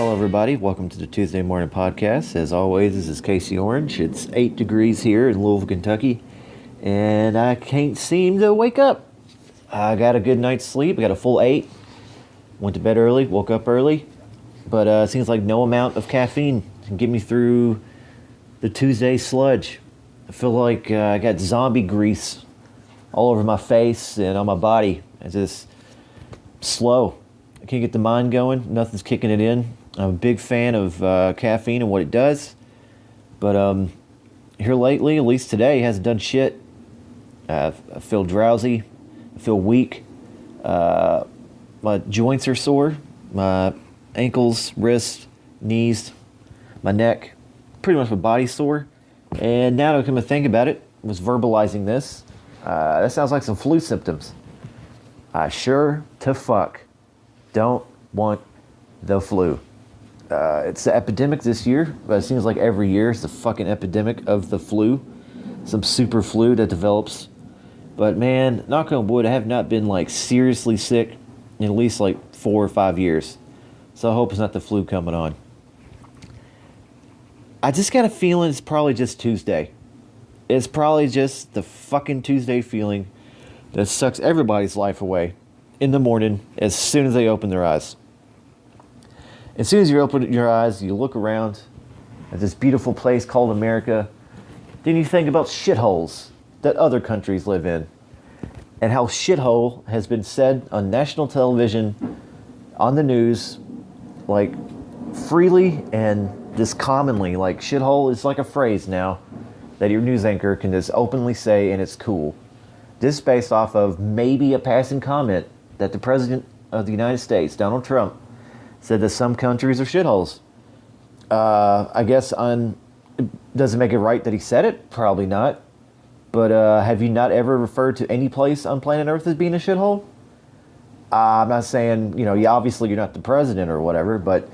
Hello, everybody. Welcome to the Tuesday Morning Podcast. As always, this is Casey Orange. It's 8 degrees here in Louisville, Kentucky, and I can't seem to wake up. I got a good night's sleep. I got a full 8. Went to bed early, woke up early, but it seems like no amount of caffeine can get me through the Tuesday sludge. I feel like I got zombie grease all over my face and on my body. It's just slow. I can't get the mind going. Nothing's kicking it in. I'm a big fan of caffeine and what it does. But here lately, at least today, hasn't done shit. I feel drowsy. I feel weak. My joints are sore. My ankles, wrists, knees, my neck. Pretty much my body's sore. And now that I come to think about it, I was verbalizing this. That sounds like some flu symptoms. I sure to fuck don't want the flu. It's the epidemic this year, but it seems like every year it's the fucking epidemic of the flu. Some super flu that develops. But man, knock on wood, I have not been like seriously sick in at least like 4 or 5 years. So I hope it's not the flu coming on. I just got a feeling it's probably just Tuesday. It's probably just the fucking Tuesday feeling that sucks everybody's life away in the morning as soon as they open their eyes. As soon as you open your eyes, you look around at this beautiful place called America. Then you think about shitholes that other countries live in. And how shithole has been said on national television, on the news, like freely and just commonly. Like shithole is like a phrase now that your news anchor can just openly say, and it's cool. This is based off of maybe a passing comment that the President of the United States, Donald Trump, said that some countries are shitholes. I guess does it make it right that he said it? Probably not. But have you not ever referred to any place on planet Earth as being a shithole? I'm not saying, obviously you're not the president or whatever, but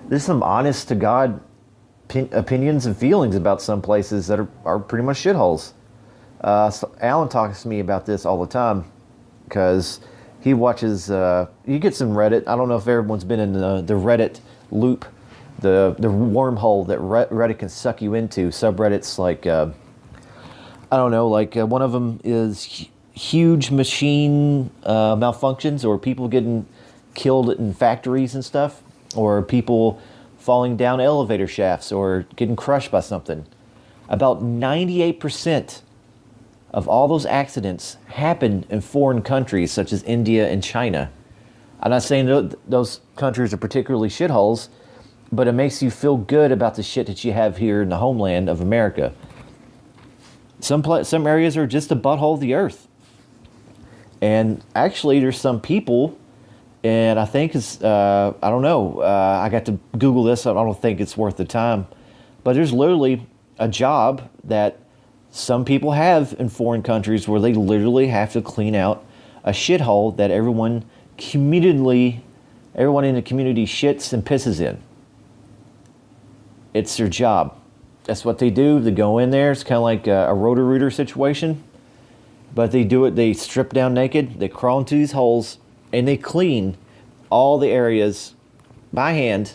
there's some honest to God opinions and feelings about some places that are pretty much shitholes. So Alan talks to me about this all the time because he watches, you get some Reddit. I don't know if everyone's been in the Reddit loop, the wormhole that Reddit can suck you into. Subreddits like, one of them is huge machine malfunctions or people getting killed in factories and stuff, or people falling down elevator shafts or getting crushed by something. About 98% of all those accidents happen in foreign countries such as India and China. I'm not saying those countries are particularly shitholes, but it makes you feel good about the shit that you have here in the homeland of America. Some areas are just a butthole of the earth. And actually, there's some people, and I think it's, I don't know, I got to Google this, I don't think it's worth the time, but there's literally a job that some people have in foreign countries where they literally have to clean out a shithole that everyone in the community shits and pisses in. It's their job. That's what they do. They go in there. It's kind of like a Roto-Rooter situation. But they do it. They strip down naked. They crawl into these holes. And they clean all the areas by hand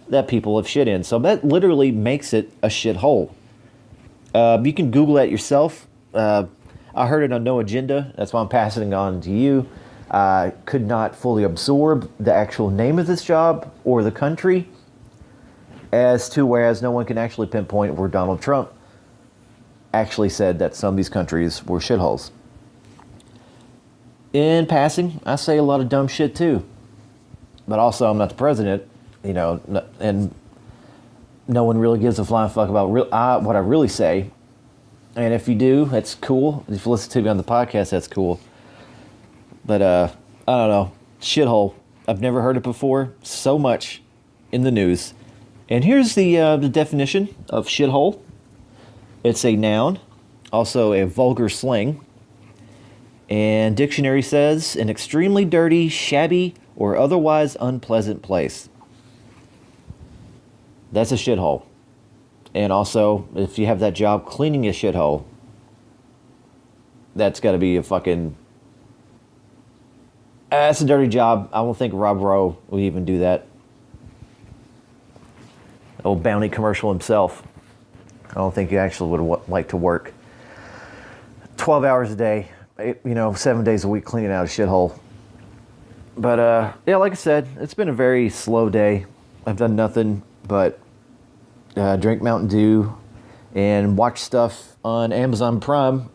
that people have shit in. So that literally makes it a shithole. You can Google that yourself. I heard it on No Agenda. That's why I'm passing it on to you. I could not fully absorb the actual name of this job or the country, whereas no one can actually pinpoint where Donald Trump actually said that some of these countries were shitholes. In passing, I say a lot of dumb shit too. But also, I'm not the president, and no one really gives a flying fuck about what I really say. And if you do, that's cool. If you listen to me on the podcast, that's cool. But, I don't know. Shithole. I've never heard it before. So much in the news. And here's the definition of shithole. It's a noun, also a vulgar slang. And dictionary says, an extremely dirty, shabby, or otherwise unpleasant place. That's a shithole. And also, if you have that job cleaning a shithole, that's got to be a fucking... That's a dirty job. I don't think Rob Rowe would even do that. Old Bounty commercial himself. I don't think he actually would have liked to work 12 hours a day, 7 days a week cleaning out a shithole. But yeah, like I said, it's been a very slow day. I've done nothing but drink Mountain Dew and watch stuff on Amazon Prime.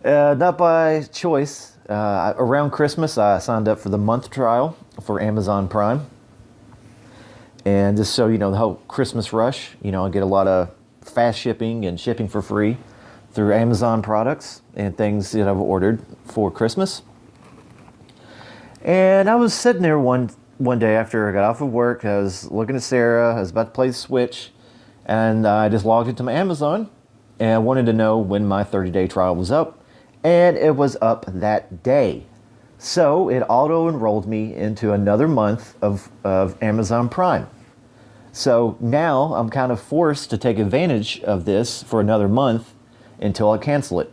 Not by choice. Around Christmas, I signed up for the month trial for Amazon Prime. And just so you know, the whole Christmas rush, I get a lot of fast shipping and shipping for free through Amazon products and things that I've ordered for Christmas. And I was sitting there one day after I got off of work. I was looking at Sarah. I was about to play the Switch. And I just logged into my Amazon. And I wanted to know when my 30-day trial was up. And it was up that day. So it auto-enrolled me into another month of Amazon Prime. So now I'm kind of forced to take advantage of this for another month until I cancel it.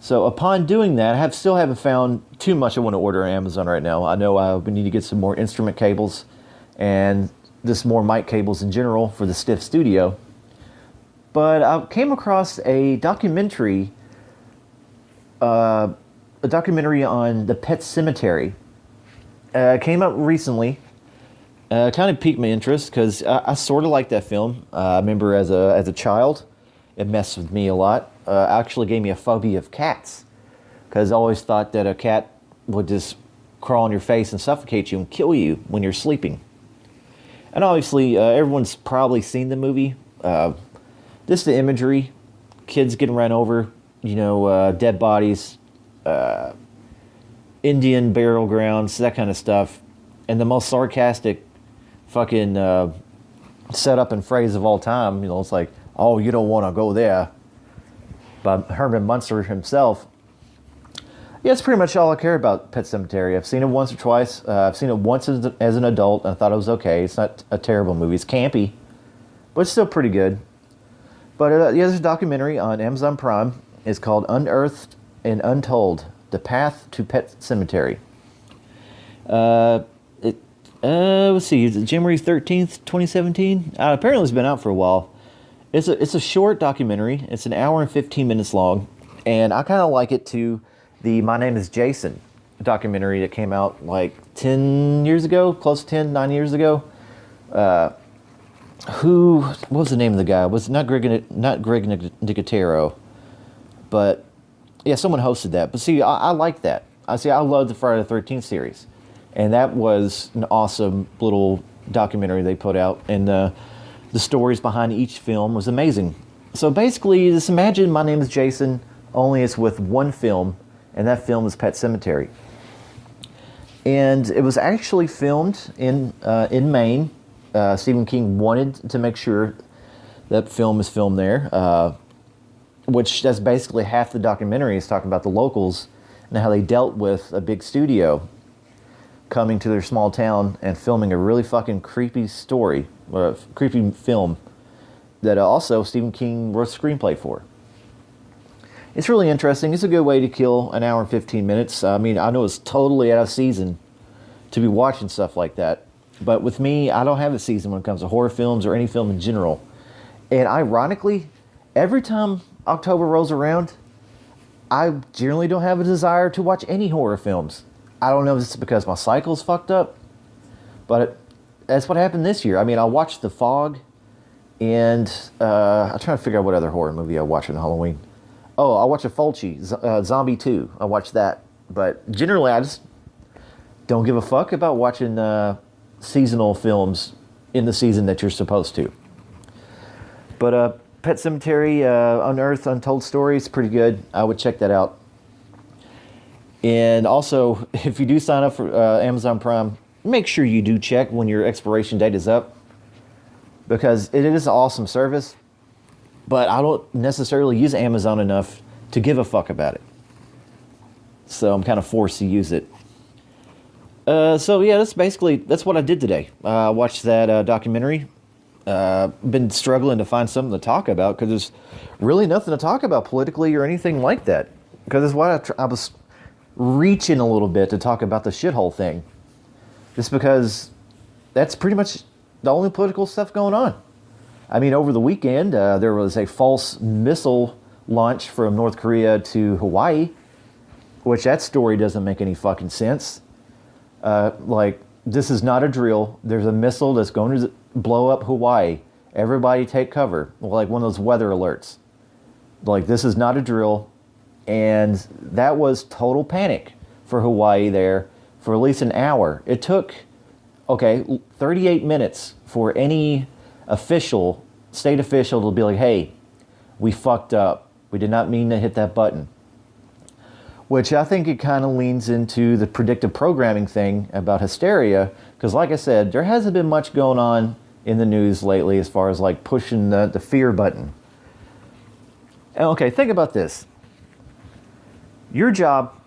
So upon doing that, I still haven't found too much I want to order on Amazon right now. I know I need to get some more instrument cables and just more mic cables in general for the Stiff Studio. But I came across a documentary on the pet cemetery. It came out recently. Kind of piqued my interest because I sort of like that film. I remember as a child, it messed with me a lot. Actually gave me a phobia of cats because I always thought that a cat would just crawl on your face and suffocate you and kill you when you're sleeping. And obviously, everyone's probably seen the movie. Just the imagery, kids getting run over, dead bodies, Indian burial grounds, that kind of stuff. And the most sarcastic fucking setup and phrase of all time, it's like, oh, you don't want to go there, by Herman Munster himself. Yeah, it's pretty much all I care about Pet Sematary. I've seen it once or twice. I've seen it once as an adult, and I thought it was okay. It's not a terrible movie. It's campy, but it's still pretty good. But yeah, there's a documentary on Amazon Prime. It's called Unearthed and Untold, The Path to Pet Sematary. Let's see, January 13th, 2017? Apparently it's been out for a while. It's a short documentary. It's an hour and 15 minutes long. And I kind of like it to the My Name is Jason documentary that came out like 10 years ago, close to 9 years ago. What was the name of the guy? It was not Greg Nicotero. But yeah, someone hosted that. But see, I like that. I love the Friday the 13th series. And that was an awesome little documentary they put out. And the stories behind each film was amazing. So basically, just imagine My Name is Jason, only it's with one film, and that film is Pet Sematary. And it was actually filmed in Maine. Stephen King wanted to make sure that film is filmed there, which that's basically half the documentary is talking about the locals and how they dealt with a big studio coming to their small town and filming a really fucking creepy story, or a creepy film that also Stephen King wrote a screenplay for. It's really interesting. It's a good way to kill an hour and 15 minutes. I mean, I know it's totally out of season to be watching stuff like that. But with me, I don't have a season when it comes to horror films or any film in general. And ironically, every time October rolls around, I generally don't have a desire to watch any horror films. I don't know if it's because my cycle's fucked up, but that's what happened this year. I mean, I watched The Fog, and I'm trying to figure out what other horror movie I watched on Halloween. Oh, I watched a Fulci, Zombie 2. I watched that. But generally, I just don't give a fuck about watching seasonal films in the season that you're supposed to. But Pet Sematary, Unearthed, Untold Stories, pretty good. I would check that out. And also, if you do sign up for Amazon Prime, make sure you do check when your expiration date is up, because it is an awesome service, but I don't necessarily use Amazon enough to give a fuck about it. So I'm kind of forced to use it. So yeah, that's what I did today. I watched that documentary. Been struggling to find something to talk about because there's really nothing to talk about politically or anything like that. Because that's why I was reaching a little bit to talk about the shithole thing. Just because that's pretty much the only political stuff going on. I mean, over the weekend, there was a false missile launch from North Korea to Hawaii, which that story doesn't make any fucking sense. Like, this is not a drill. There's a missile that's going to blow up Hawaii. Everybody take cover. Like one of those weather alerts. Like, this is not a drill. And that was total panic for Hawaii there for at least an hour. It took, 38 minutes for any state official to be like, hey, we fucked up. We did not mean to hit that button. Which I think it kind of leans into the predictive programming thing about hysteria. Because like I said, there hasn't been much going on in the news lately as far as like pushing the fear button. And okay, think about this. Your job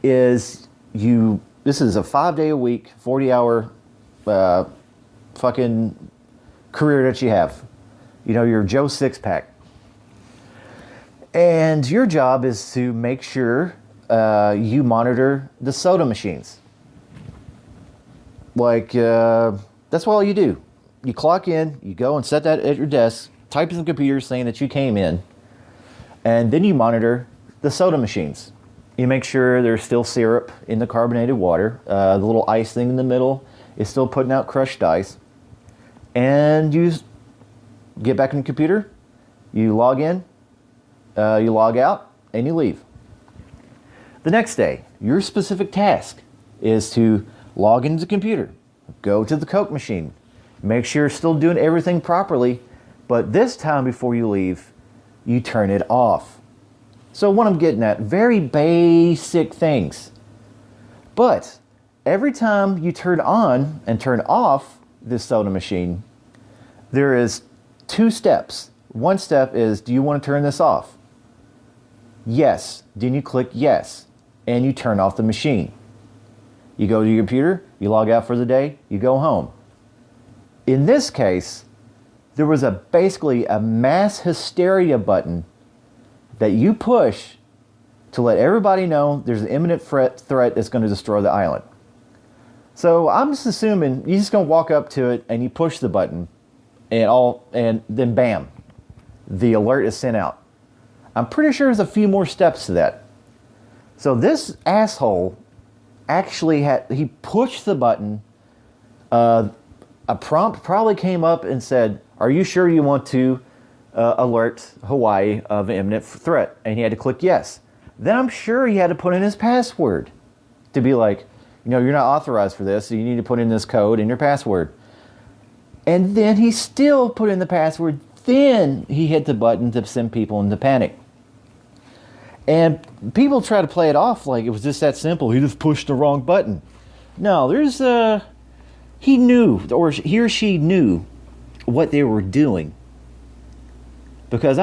is this is a 5-day-a-week, 40-hour fucking career that you have. You know, you're Joe Sixpack. And your job is to make sure you monitor the soda machines. Like, that's all you do. You clock in, you go and set that at your desk, type in the computer saying that you came in, and then you monitor the soda machines. You make sure there's still syrup in the carbonated water. The little ice thing in the middle is still putting out crushed ice. And you get back in the computer, you log in, you log out, and you leave. The next day, your specific task is to log into the computer, go to the Coke machine, make sure you're still doing everything properly, but this time before you leave, you turn it off. So what I'm getting at, very basic things. But every time you turn on and turn off this soda machine, there is 2 steps. One step is, do you want to turn this off? Yes. Then you click yes, and you turn off the machine. You go to your computer, you log out for the day, you go home. In this case, there was basically a mass hysteria button that you push to let everybody know there's an imminent threat that's going to destroy the island. So I'm just assuming you're just going to walk up to it and you push the button and then bam, the alert is sent out. I'm pretty sure there's a few more steps to that. So this asshole actually he pushed the button. A prompt probably came up and said, are you sure you want to alert Hawaii of an imminent threat? And he had to click yes. Then I'm sure he had to put in his password to be like, you're not authorized for this, so you need to put in this code and your password. And then he still put in the password. Then he hit the button to send people into panic. And people try to play it off like it was just that simple. He just pushed the wrong button. No, he knew, or he or she knew what they were doing. Because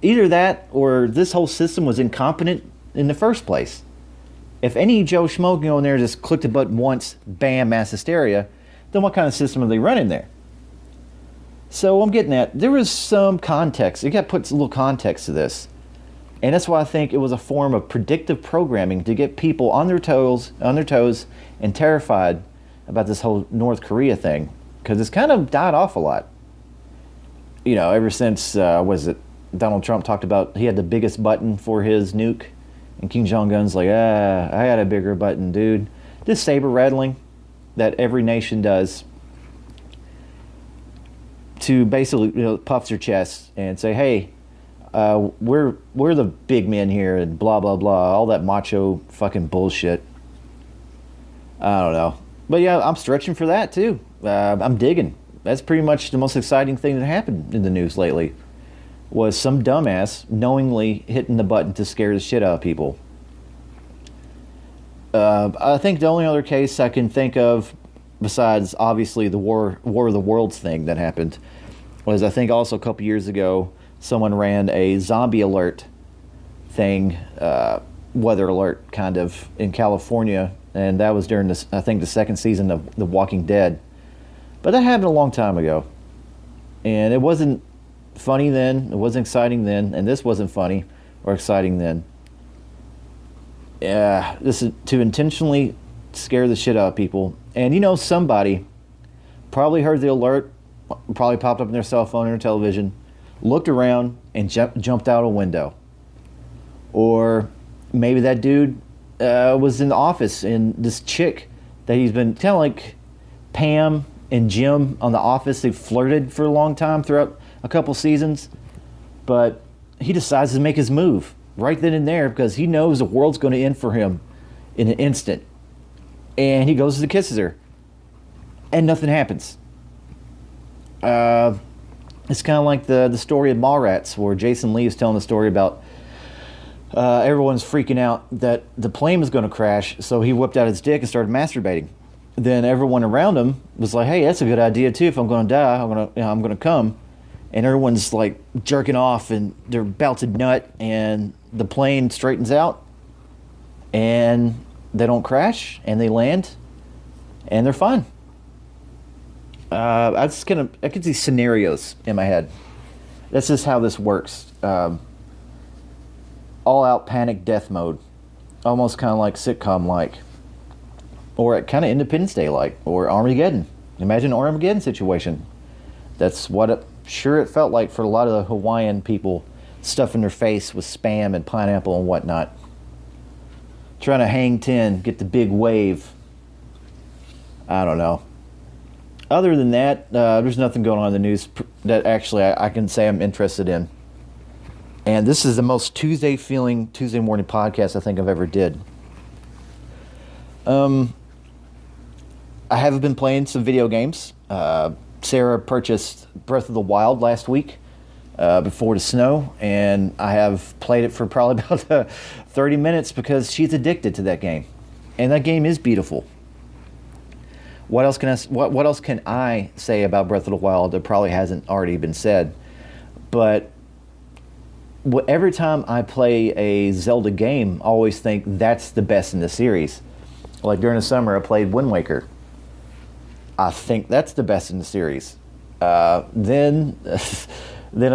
either that or this whole system was incompetent in the first place. If any Joe Schmo can go in there and just click the button once, bam, mass hysteria, then what kind of system are they running there? So I'm getting at, there was some context. You got to put a little context to this. And that's why I think it was a form of predictive programming to get people on their toes and terrified about this whole North Korea thing. Because it's kind of died off a lot. Ever since, Donald Trump talked about he had the biggest button for his nuke. And Kim Jong-un's like, I had a bigger button, dude. This saber rattling that every nation does to basically puff their chest and say, hey, we're the big men here and blah, blah, blah. All that macho fucking bullshit. I don't know. But yeah, I'm stretching for that too. I'm digging. That's pretty much the most exciting thing that happened in the news lately. Was some dumbass knowingly hitting the button to scare the shit out of people. I think the only other case I can think of, besides obviously the War of the Worlds thing that happened, was I think also a couple years ago, someone ran a zombie alert thing, weather alert kind of, in California, and that was during the second season of The Walking Dead. But that happened a long time ago, and it wasn't funny then, it wasn't exciting then, and this wasn't funny or exciting then. This is to intentionally scare the shit out of people. And somebody probably heard the alert, probably popped up on their cell phone or television, looked around, and jumped out a window. Or maybe that dude was in the office, and this chick that he's been kind of like Pam and Jim on The Office, they've flirted for a long time throughout a couple seasons, but he decides to make his move right then and there because he knows the world's going to end for him in an instant. And he goes and kisses her, and nothing happens. It's kind of like the story of Mallrats, where Jason Lee is telling the story about everyone's freaking out that the plane was going to crash, so he whipped out his dick and started masturbating. Then everyone around him was like, "Hey, that's a good idea too. If I'm going to die, I'm going to come." And everyone's like jerking off, and they're about to nut, and the plane straightens out, and they don't crash, and they land, and they're fine. I could see scenarios in my head. That's just how this works. All-out panic death mode, almost kind of like sitcom-like, or kind of Independence Day-like, or Armageddon. Imagine an Armageddon situation. That's what it felt like for a lot of the Hawaiian people, stuffing their face with Spam and pineapple and whatnot. Trying to hang 10, get the big wave. I don't know. Other than that, there's nothing going on in the news that actually I can say I'm interested in. And this is the most Tuesday morning podcast I think I've ever did. I have been playing some video games. Sarah purchased Breath of the Wild last week before the snow, and I have played it for probably about 30 minutes because she's addicted to that game. And that game is beautiful. What else can I say about Breath of the Wild that probably hasn't already been said? But every time I play a Zelda game, I always think that's the best in the series. Like during the summer, I played Wind Waker. I think that's the best in the series. Then I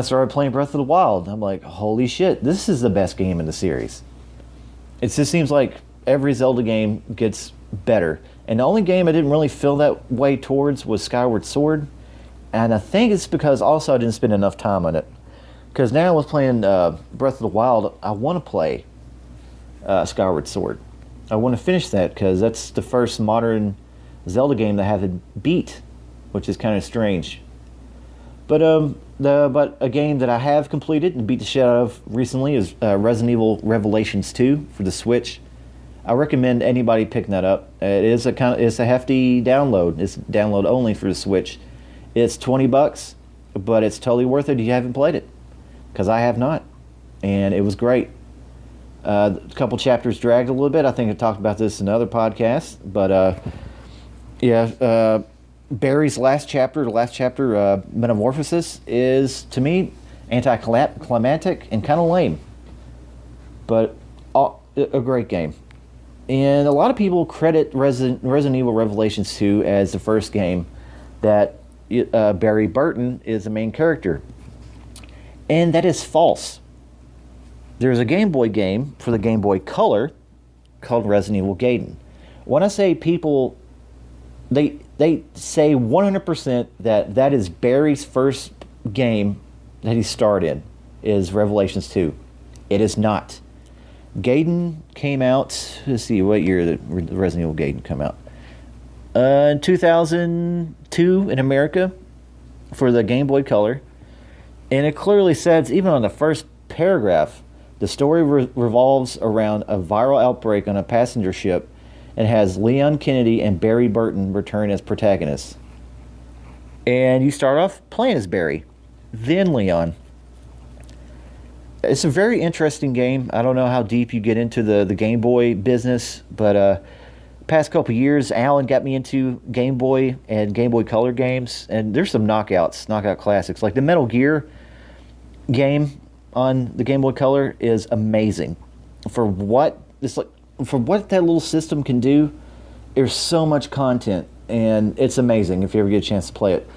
started playing Breath of the Wild. I'm like, holy shit, this is the best game in the series. It just seems like every Zelda game gets better. And the only game I didn't really feel that way towards was Skyward Sword. And I think it's because also I didn't spend enough time on it. Because now I was playing Breath of the Wild, I want to play Skyward Sword. I want to finish that because that's the first modern Zelda game that I haven't beat, which is kind of strange. But a game that I have completed and beat the shit out of recently is Resident Evil Revelations 2 for the Switch. I recommend anybody picking that up. It's a hefty download. It's download only for the Switch. It's $20, but it's totally worth it if you haven't played it, because I have not, and it was great. A couple chapters dragged a little bit. I think I talked about this in another podcast, but Barry's last chapter, Metamorphosis, is to me anticlimactic and kind of lame, but a great game. And a lot of people credit Resident Evil Revelations 2 as the first game that Barry Burton is the main character. And that is false. There's a Game Boy game for the Game Boy Color called Resident Evil Gaiden. When I say people, they say 100% that is Barry's first game that he starred in, is Revelations 2. It is not. Gaiden came out, let's see, what year did Resident Evil Gaiden come out? In 2002 in America for the Game Boy Color. And it clearly says, even on the first paragraph, the story revolves around a viral outbreak on a passenger ship and has Leon Kennedy and Barry Burton return as protagonists. And you start off playing as Barry, then Leon. It's a very interesting game. I don't know how deep you get into the Game Boy business, but past couple years, Alan got me into Game Boy and Game Boy Color games, and there's some knockout classics. Like the Metal Gear game on the Game Boy Color is amazing. For what that little system can do, there's so much content, and it's amazing if you ever get a chance to play it.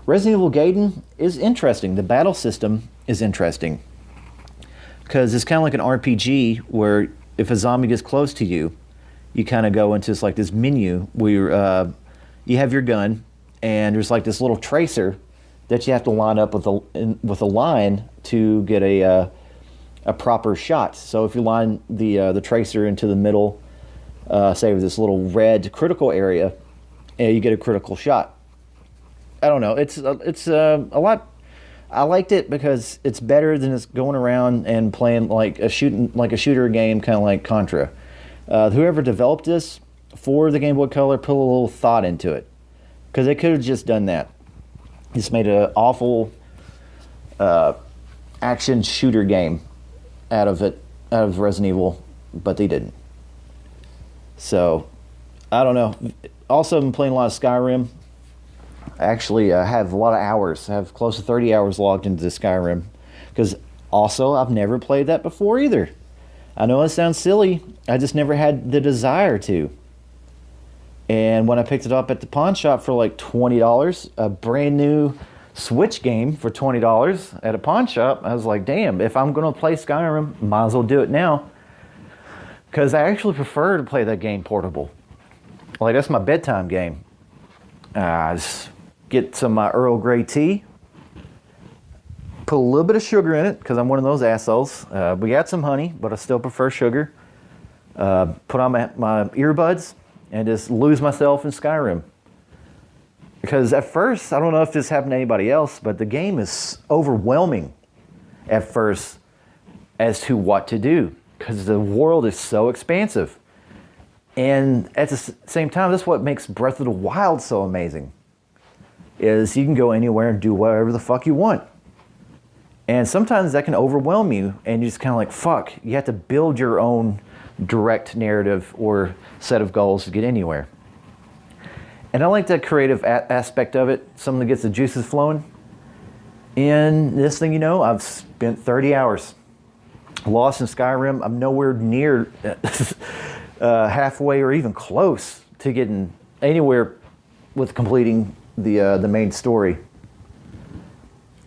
Resident Evil Gaiden is interesting. The battle system is interesting, because it's kind of like an RPG where if a zombie gets close to you, you kind of go into this menu where you have your gun, and there's like this little tracer that you have to line up with a line to get a proper shot. So if you line the tracer into the middle, say with this little red critical area, you get a critical shot. I don't know. It's a lot. I liked it because it's better than just going around and playing like a shooter game, kind of like Contra. Whoever developed this for the Game Boy Color put a little thought into it, because they could have just done that. Just made an awful action shooter game out of Resident Evil, but they didn't. So, I don't know. Also, I've been playing a lot of Skyrim. I actually have a lot of hours. I have close to 30 hours logged into Skyrim. Because also, I've never played that before either. I know it sounds silly. I just never had the desire to. And when I picked it up at the pawn shop for like $20, a brand new Switch game for $20 at a pawn shop, I was like, damn, if I'm going to play Skyrim, might as well do it now. Because I actually prefer to play that game portable. Like, that's my bedtime game. Just get some Earl Grey tea. Put a little bit of sugar in it, because I'm one of those assholes. We got some honey, but I still prefer sugar. Put on my earbuds and just lose myself in Skyrim. Because at first, I don't know if this happened to anybody else, but the game is overwhelming at first as to what to do, because the world is so expansive. And at the same time, that's what makes Breath of the Wild so amazing, is you can go anywhere and do whatever the fuck you want. And sometimes that can overwhelm you, and you just kind of like, fuck, you have to build your own direct narrative or set of goals to get anywhere. And I like that creative aspect of it, something that gets the juices flowing. And this thing, you know, I've spent 30 hours lost in Skyrim. I'm nowhere near halfway or even close to getting anywhere with completing the main story.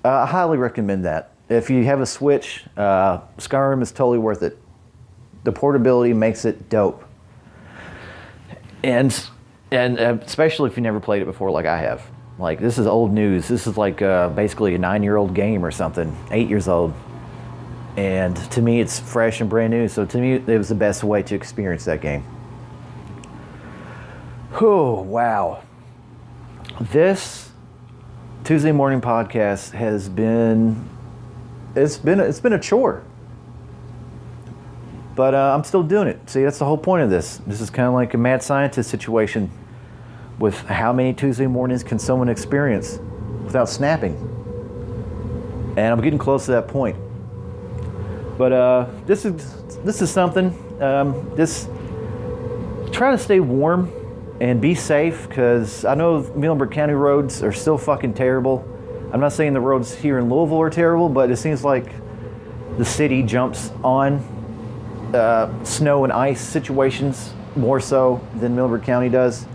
I highly recommend that. If you have a Switch, Skyrim is totally worth it. The portability makes it dope. And especially if you never played it before like I have. Like, this is old news. This is like basically a 9-year-old game or something, 8 years old. And to me, it's fresh and brand new. So to me, it was the best way to experience that game. Oh, wow. This Tuesday morning podcast has been, it's been a chore. But I'm still doing it. See, that's the whole point of this. This is kind of like a mad scientist situation with how many Tuesday mornings can someone experience without snapping. And I'm getting close to that point. But this is something. Just try to stay warm and be safe, because I know Muhlenberg County roads are still fucking terrible. I'm not saying the roads here in Louisville are terrible, but it seems like the city jumps on snow and ice situations more so than Muhlenberg County does.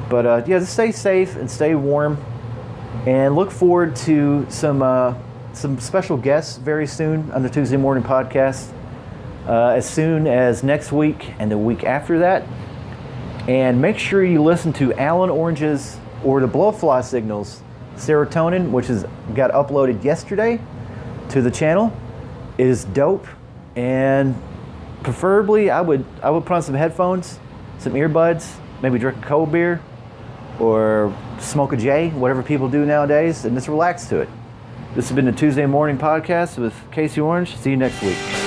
But yeah, just stay safe and stay warm, and look forward to some special guests very soon on the Tuesday morning podcast, as soon as next week and the week after that. And make sure you listen to Alan Orange's, or the Blowfly Signals, Serotonin, which got uploaded yesterday to the channel. It is dope, and preferably I would put on some headphones, some earbuds, maybe drink a cold beer, or smoke a J, whatever people do nowadays, and just relax to it. This has been the Tuesday morning podcast with Casey Orange. See you next week.